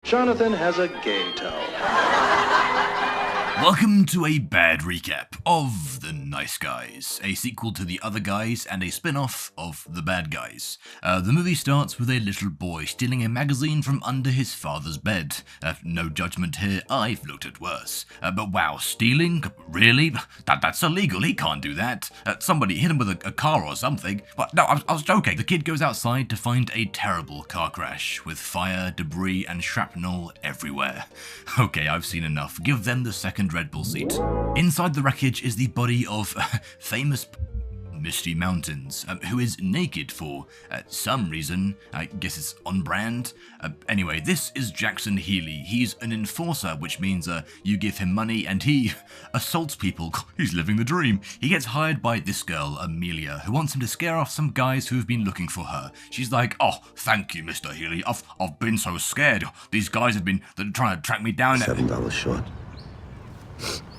Jonathan has a gay toe. Welcome to a bad recap of The Nice Guys, a sequel to The Other Guys and a spin-off of The Bad Guys. The movie starts with a little boy stealing a magazine from under his father's bed. No judgment here, I've looked at worse. But wow, stealing? Really? That's illegal, he can't do that. Somebody hit him with a car or something. But no, I was joking. The kid goes outside to find a terrible car crash with fire, debris, and shrapnel everywhere. Okay, I've seen enough. Give them the second Red Bull seat. Inside the wreckage is the body of famous Misty Mountains, who is naked for some reason. I guess it's on brand. Anyway, this is Jackson Healy. He's an enforcer, which means you give him money and he assaults people. He's living the dream. He gets hired by this girl, Amelia, who wants him to scare off some guys who have been looking for her. She's like, "Oh, thank you, Mr. Healy. I've been so scared. These guys have been trying to track me down." $7 short.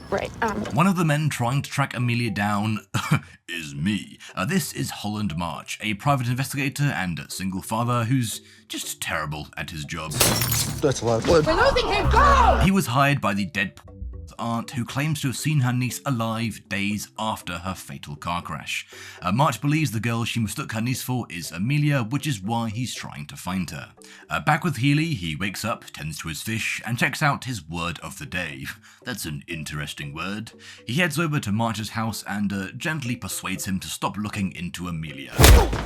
Right. One of the men trying to track Amelia down is me. This is Holland March, a private investigator and single father who's just terrible at his job. That's a lot of blood. We're losing him! Go! He was hired by the dead aunt who claims to have seen her niece alive days after her fatal car crash. March believes the girl she mistook her niece for is Amelia, which is why he's trying to find her. Back with Healy, he wakes up, tends to his fish, and checks out his word of the day. That's an interesting word. He heads over to March's house and gently persuades him to stop looking into Amelia.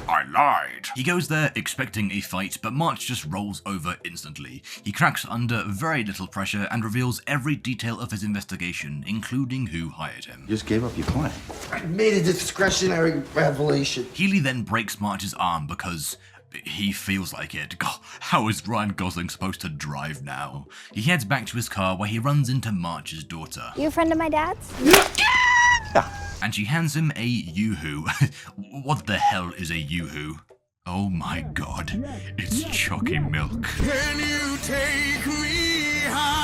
I lied. He goes there expecting a fight, but March just rolls over instantly. He cracks under very little pressure and reveals every detail of his investigation, including who hired him. You just gave up your plan. I made a discretionary revelation. Healy then breaks March's arm because he feels like it. God, how is Ryan Gosling supposed to drive now? He heads back to his car where he runs into March's daughter. You a friend of my dad's? And she hands him a yoo-hoo. What the hell is a yoo-hoo? Oh my god, it's chalky milk. Can you take me higher?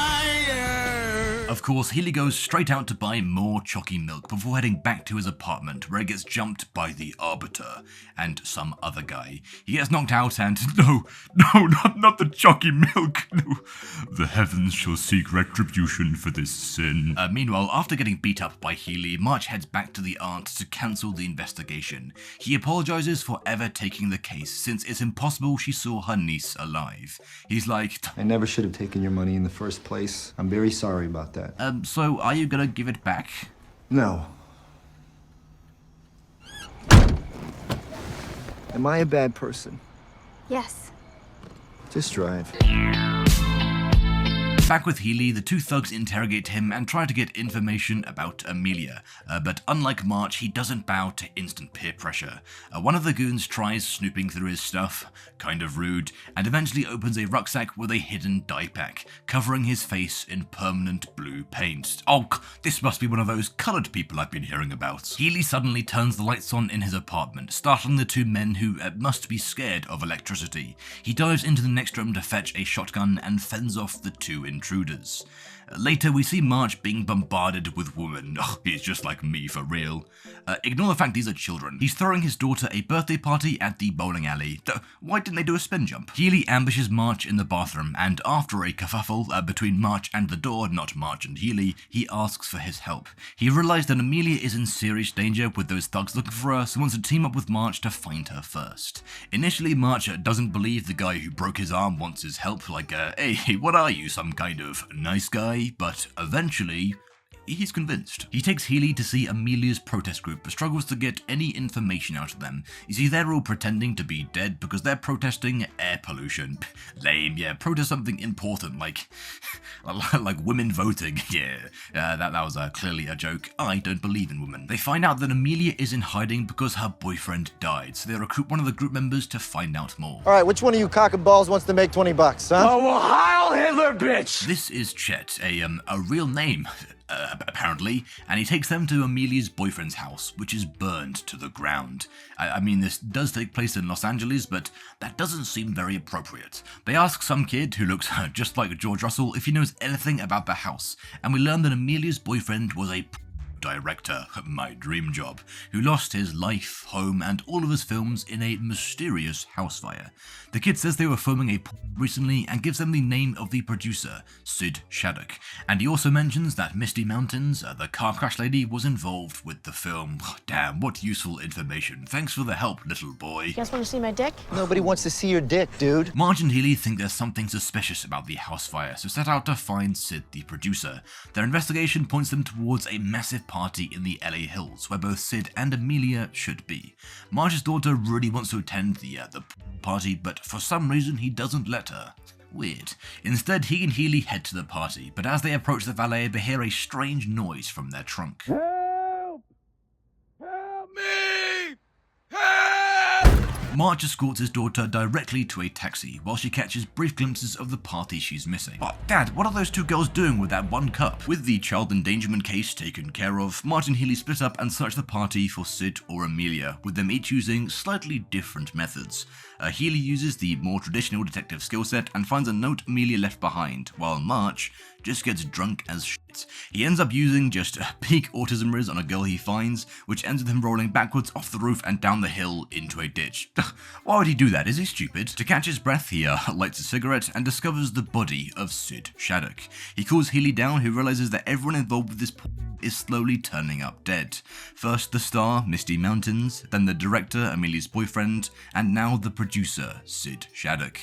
Of course, Healy goes straight out to buy more chalky milk before heading back to his apartment where he gets jumped by the Arbiter and some other guy. He gets knocked out and no, not the chalky milk. No, the heavens shall seek retribution for this sin. Meanwhile, after getting beat up by Healy, March heads back to the aunt to cancel the investigation. He apologizes for ever taking the case since it's impossible she saw her niece alive. He's like, I never should have taken your money in the first place. I'm very sorry about that. So are you gonna give it back? No. Am I a bad person? Yes. Just drive. Back with Healy, the two thugs interrogate him and try to get information about Amelia, but unlike March, he doesn't bow to instant peer pressure. One of the goons tries snooping through his stuff, kind of rude, and eventually opens a rucksack with a hidden dye pack, covering his face in permanent blue paint. Oh, this must be one of those coloured people I've been hearing about. Healy suddenly turns the lights on in his apartment, startling the two men who must be scared of electricity. He dives into the next room to fetch a shotgun and fends off the two intruders. Later, we see March being bombarded with women. Oh, he's just like me, for real. Ignore the fact these are children. He's throwing his daughter a birthday party at the bowling alley. Why didn't they do a spin jump? Healy ambushes March in the bathroom, and after a kerfuffle between March and the door, not March and Healy, he asks for his help. He realized that Amelia is in serious danger with those thugs looking for her, so wants to team up with March to find her first. Initially, March doesn't believe the guy who broke his arm wants his help, like, hey, what are you, some kind of nice guy? But eventually, he's convinced. He takes Healy to see Amelia's protest group, but struggles to get any information out of them. You see, they're all pretending to be dead because they're protesting air pollution. Lame, yeah, protest something important, like women voting. Yeah, that was clearly a joke. I don't believe in women. They find out that Amelia is in hiding because her boyfriend died, so they recruit one of the group members to find out more. All right, which one of you cock and balls wants to make $20, huh? Oh, well, Heil Hitler, bitch! This is Chet, a real name. Apparently, and he takes them to Amelia's boyfriend's house, which is burned to the ground. I mean, this does take place in Los Angeles, but that doesn't seem very appropriate. They ask some kid who looks just like George Russell if he knows anything about the house, and we learn that Amelia's boyfriend was a director, my dream job, who lost his life, home, and all of his films in a mysterious house fire. The kid says they were filming a porn recently and gives them the name of the producer, Sid Shattuck. And he also mentions that Misty Mountains, the car crash lady, was involved with the film. Damn, what useful information. Thanks for the help, little boy. You guys want to see my dick? Nobody wants to see your dick, dude. Marge and Healy think there's something suspicious about the house fire, so set out to find Sid, the producer. Their investigation points them towards a massive party in the LA Hills, where both Sid and Amelia should be. Marge's daughter really wants to attend the party, but for some reason he doesn't let her. Weird. Instead, he and Healy head to the party, but as they approach the valet, they hear a strange noise from their trunk. Help! Help me! Help! Marge escorts his daughter directly to a taxi, while she catches brief glimpses of the party she's missing. Oh, Dad, what are those two girls doing with that one cup? With the child endangerment case taken care of, Marge and Healy split up and search the party for Sid or Amelia, with them each using slightly different methods. Healy uses the more traditional detective skill set and finds a note Amelia left behind, while Marge just gets drunk as shit. He ends up using just a big autism riz on a girl he finds, which ends with him rolling backwards off the roof and down the hill into a ditch. Why would he do that? Is he stupid? To catch his breath, he lights a cigarette and discovers the body of Sid Shattuck. He calls Healy down, who realizes that everyone involved with this is slowly turning up dead. First the star, Misty Mountains, then the director, Amelia's boyfriend, and now the producer, Sid Shattuck.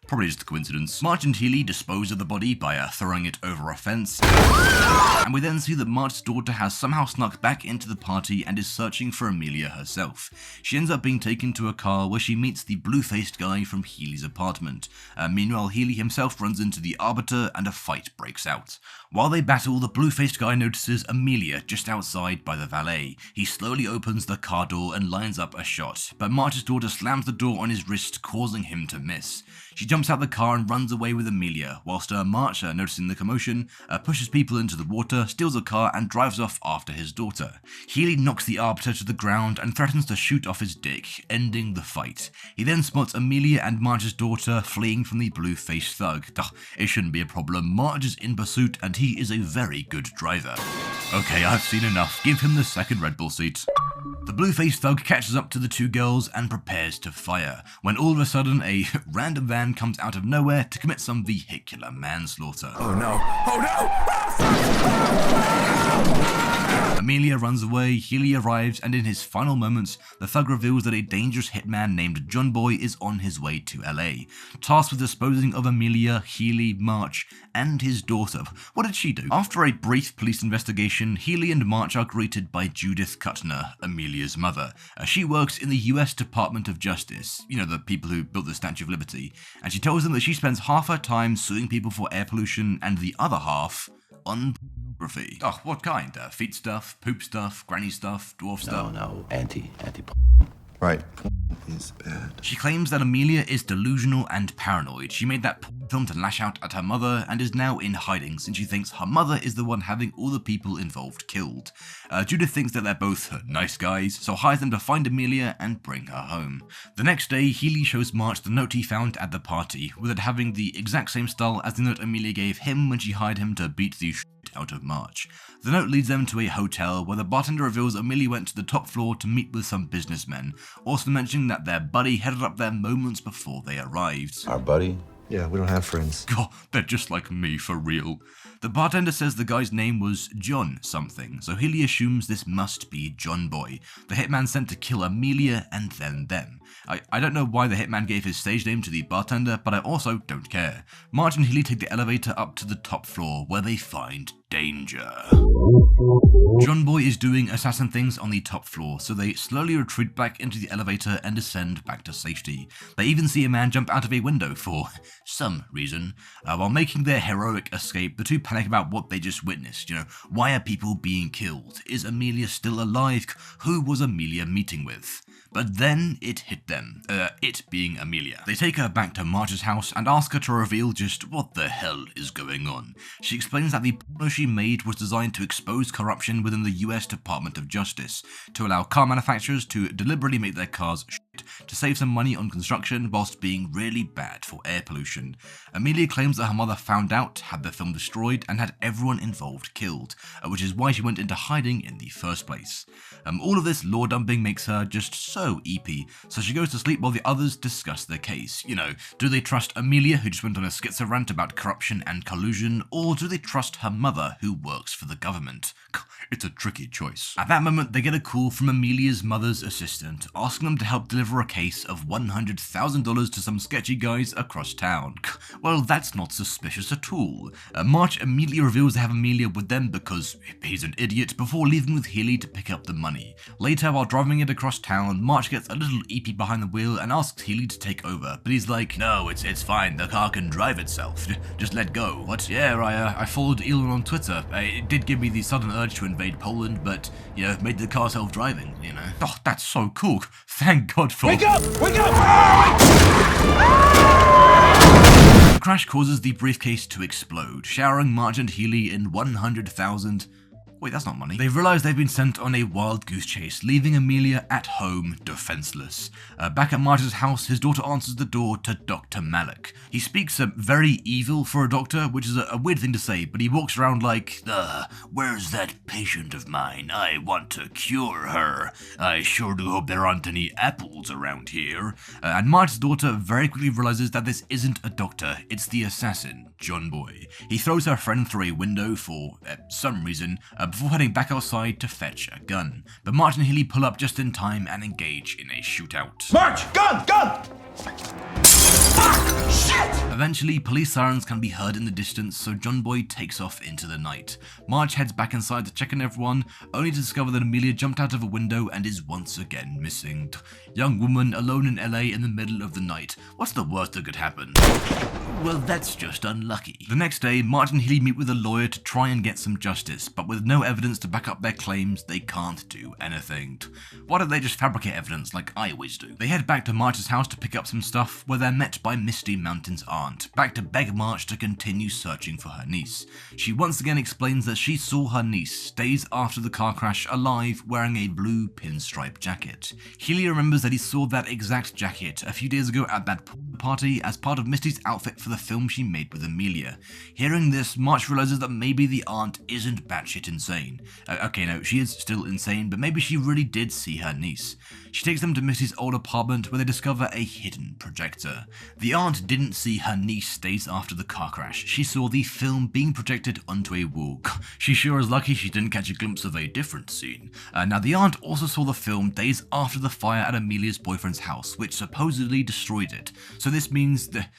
Probably just a coincidence. Marge and Healy dispose of the body by throwing it over a fence. And we then see that Marge's daughter has somehow snuck back into the party and is searching for Amelia herself. She ends up being taken to a car where she meets the blue-faced guy from Healy's apartment. Meanwhile, Healy himself runs into the Arbiter and a fight breaks out. While they battle, the blue-faced guy notices Amelia just outside by the valet. He slowly opens the car door and lines up a shot, but Marge's daughter slams the door on his wrist, causing him to miss. She jumps out the car and runs away with Amelia, whilst Marge, noticing the commotion, pushes people into the water, steals a car and drives off after his daughter. Healy knocks the Arbiter to the ground and threatens to shoot off his dick, ending the fight. He then spots Amelia and Marge's daughter fleeing from the blue-faced thug. It shouldn't be a problem. Marge is in pursuit and he is a very good driver. Okay, I've seen enough. Give him the second Red Bull seat. The blue-faced thug catches up to the two girls and prepares to fire, when all of a sudden a random van comes out of nowhere to commit some vehicular manslaughter. Oh no! Oh no! Amelia runs away, Healy arrives, and in his final moments, the thug reveals that a dangerous hitman named John Boy is on his way to LA, tasked with disposing of Amelia, Healy, Marge, and his daughter. What did she do? After a brief police investigation, Healy and Marge are greeted by Judith Kuttner, Amelia's mother. She works in the US Department of Justice, you know, the people who built the Statue of Liberty, and she tells them that she spends half her time suing people for air pollution and the other half on pornography. Oh, what kind? Feet stuff, poop stuff, granny stuff, dwarf stuff? No, anti. Right. Is bad. She claims that Amelia is delusional and paranoid. She made that film to lash out at her mother and is now in hiding since she thinks her mother is the one having all the people involved killed. Judith thinks that they're both nice guys, so hires them to find Amelia and bring her home. The next day, Healy shows Marge the note he found at the party, with it having the exact same style as the note Amelia gave him when she hired him to beat the shit out of Marge. The note leads them to a hotel where the bartender reveals Amelia went to the top floor to meet with some businessmen, also mentioning that their buddy headed up there moments before they arrived. Our buddy? Yeah, we don't have friends. God, they're just like me for real. The bartender says the guy's name was John something, so Healy assumes this must be John Boy, the hitman sent to kill Amelia and then them. I don't know why the hitman gave his stage name to the bartender, but I also don't care. Marge and Healy take the elevator up to the top floor, where they find danger. John Boy is doing assassin things on the top floor, so they slowly retreat back into the elevator and descend back to safety. They even see a man jump out of a window for some reason. While making their heroic escape, the two panic about what they just witnessed. You know, why are people being killed? Is Amelia still alive? Who was Amelia meeting with? But then it hit them, it being Amelia. They take her back to Marge's house and ask her to reveal just what the hell is going on. She explains that the porno she made was designed to expose corruption within the US Department of Justice, to allow car manufacturers to deliberately make their cars shit to save some money on construction whilst being really bad for air pollution. Amelia claims that her mother found out, had the film destroyed, and had everyone involved killed, which is why she went into hiding in the first place. All of this law dumping makes her just so eepy, so she goes to sleep while the others discuss their case. You know, do they trust Amelia, who just went on a schizo rant about corruption and collusion, or do they trust her mother, who works for the government? It's a tricky choice. At that moment, they get a call from Amelia's mother's assistant, asking them to help deliver a case of $100,000 to some sketchy guys across town. Well, that's not suspicious at all. March immediately reveals they have Amelia with them because he's an idiot, before leaving with Healy to pick up the money. Later, while driving it across town, March gets a little eepy behind the wheel and asks Healy to take over, but he's like, no, it's fine, the car can drive itself, just let go. What? Yeah, I followed Elon on Twitter. It did give me the sudden urge to invade Poland, but, you know, made the car self-driving, you know. Oh, that's so cool. Thank God for— Wake up! Wake up! The crash causes the briefcase to explode, showering Marge and Healy in 100,000. Wait, that's not money. They realize they've been sent on a wild goose chase, leaving Amelia at home defenseless. Back at Marge's house, his daughter answers the door to Dr. Malik. He speaks very evil for a doctor, which is a weird thing to say, but he walks around like, where's that patient of mine? I want to cure her. I sure do hope there aren't any apples around here. And Marge's daughter very quickly realizes that this isn't a doctor, it's the assassin, John Boy. He throws her friend through a window for some reason, before heading back outside to fetch a gun. But Marge and Healy pull up just in time and engage in a shootout. March! Gun! Gun! Fuck! Shit! Eventually, police sirens can be heard in the distance, so John Boy takes off into the night. Marge heads back inside to check on everyone, only to discover that Amelia jumped out of a window and is once again missing. Young woman alone in LA in the middle of the night. What's the worst that could happen? Well, that's just unlucky. The next day, Marge and Healy meet with a lawyer to try and get some justice, but with no evidence to back up their claims, they can't do anything. Why don't they just fabricate evidence like I always do? They head back to Marge's house to pick up some stuff, where they're met by Misty Mountain's aunt, back to beg Marge to continue searching for her niece. She once again explains that she saw her niece days after the car crash alive, wearing a blue pinstripe jacket. Healy remembers that he saw that exact jacket a few days ago at that party as part of Misty's outfit for the film she made with Amelia. Hearing this, Marge realizes that maybe the aunt isn't batshit insane. Okay, no, she is still insane, but maybe she really did see her niece. She takes them to Misty's old apartment where they discover a hidden projector. The aunt didn't see her niece days after the car crash. She saw the film being projected onto a wall. She sure is lucky she didn't catch a glimpse of a different scene. Now, the aunt also saw the film days after the fire at Amelia's boyfriend's house, which supposedly destroyed it. So this means that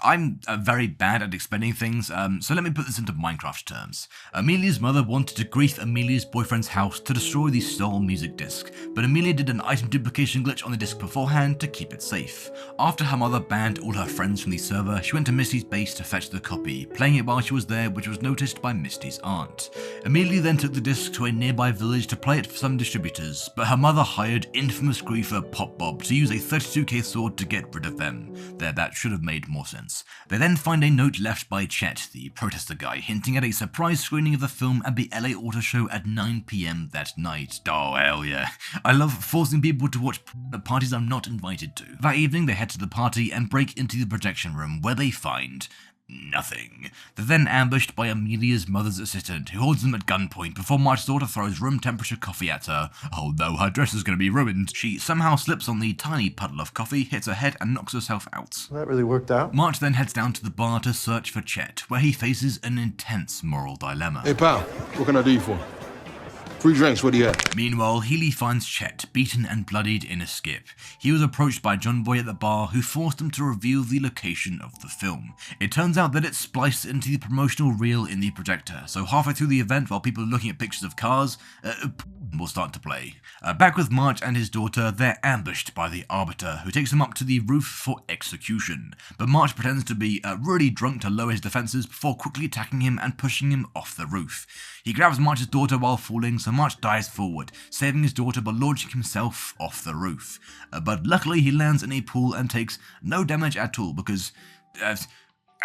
I'm very bad at explaining things, so let me put this into Minecraft terms. Amelia's mother wanted to grief Amelia's boyfriend's house to destroy the stolen music disc, but Amelia did an item duplication glitch on the disc beforehand to keep it safe. After her mother banned all her friends from the server, she went to Misty's base to fetch the copy, playing it while she was there, which was noticed by Misty's aunt. Amelia then took the disc to a nearby village to play it for some distributors, but her mother hired infamous griefer Pop Bob to use a 32k sword to get rid of them. That should have made more sense. They then find a note left by Chet, the protester guy, hinting at a surprise screening of the film at the LA Auto Show at 9 PM that night. Oh, hell yeah. I love forcing people to watch parties I'm not invited to. That evening, they head to the party and break into the projection room, where they find nothing. They're then ambushed by Amelia's mother's assistant, who holds them at gunpoint before Marge's daughter throws room temperature coffee at her. Oh no, her dress is going to be ruined. She somehow slips on the tiny puddle of coffee, hits her head, and knocks herself out. That really worked out. Marge then heads down to the bar to search for Chet, where he faces an intense moral dilemma. Hey, pal, what can I do you for? Free drinks, what do you have? Meanwhile, Healy finds Chet beaten and bloodied in a skip. He was approached by John Boy at the bar, who forced him to reveal the location of the film. It turns out that it's spliced into the promotional reel in the projector, so halfway through the event, while people are looking at pictures of cars, will start to play. Back with Marge and his daughter, they're ambushed by the Arbiter, who takes them up to the roof for execution. But Marge pretends to be really drunk to lower his defenses before quickly attacking him and pushing him off the roof. He grabs Marge's daughter while falling, so Marge dives forward, saving his daughter by launching himself off the roof. But luckily he lands in a pool and takes no damage at all because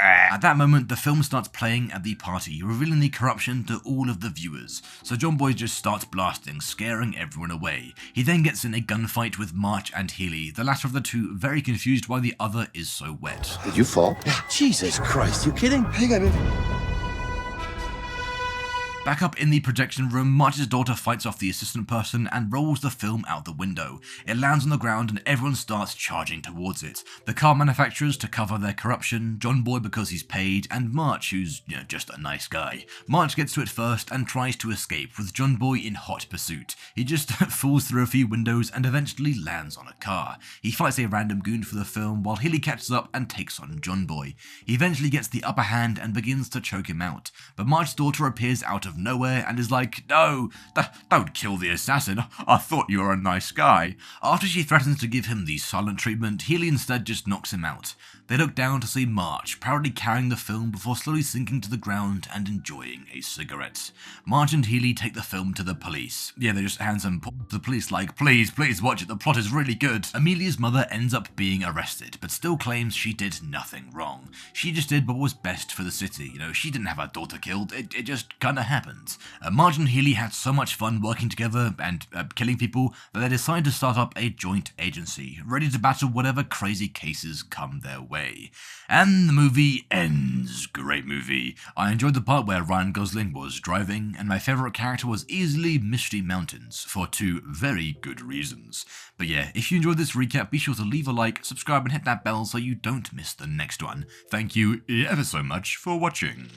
At that moment, the film starts playing at the party, revealing the corruption to all of the viewers. So John Boy just starts blasting, scaring everyone away. He then gets in a gunfight with March and Healy, the latter of the two very confused why the other is so wet. Did you fall? Jesus Christ, you kidding? Hang on, baby. Back up in the projection room, March's daughter fights off the assistant person and rolls the film out the window. It lands on the ground and everyone starts charging towards it. The car manufacturers to cover their corruption, John Boy because he's paid, and March who's, just a nice guy. March gets to it first and tries to escape, with John Boy in hot pursuit. He just falls through a few windows and eventually lands on a car. He fights a random goon for the film while Healy catches up and takes on John Boy. He eventually gets the upper hand and begins to choke him out, but March's daughter appears out of nowhere and is like, "No, don't kill the assassin, I thought you were a nice guy." After she threatens to give him the silent treatment, Healy instead just knocks him out. They look down to see March proudly carrying the film before slowly sinking to the ground and enjoying a cigarette. March and Healy take the film to the police. Yeah, they just hand some to the police like, please watch it, the plot is really good. Amelia's mother ends up being arrested, but still claims she did nothing wrong. She just did what was best for the city, she didn't have her daughter killed, it just kinda happened. Marge and Healy had so much fun working together and killing people that they decided to start up a joint agency, ready to battle whatever crazy cases come their way. And the movie ends. Great movie. I enjoyed the part where Ryan Gosling was driving, and my favourite character was easily Misty Mountains, for two very good reasons. But yeah, if you enjoyed this recap, be sure to leave a like, subscribe and hit that bell so you don't miss the next one. Thank you ever so much for watching.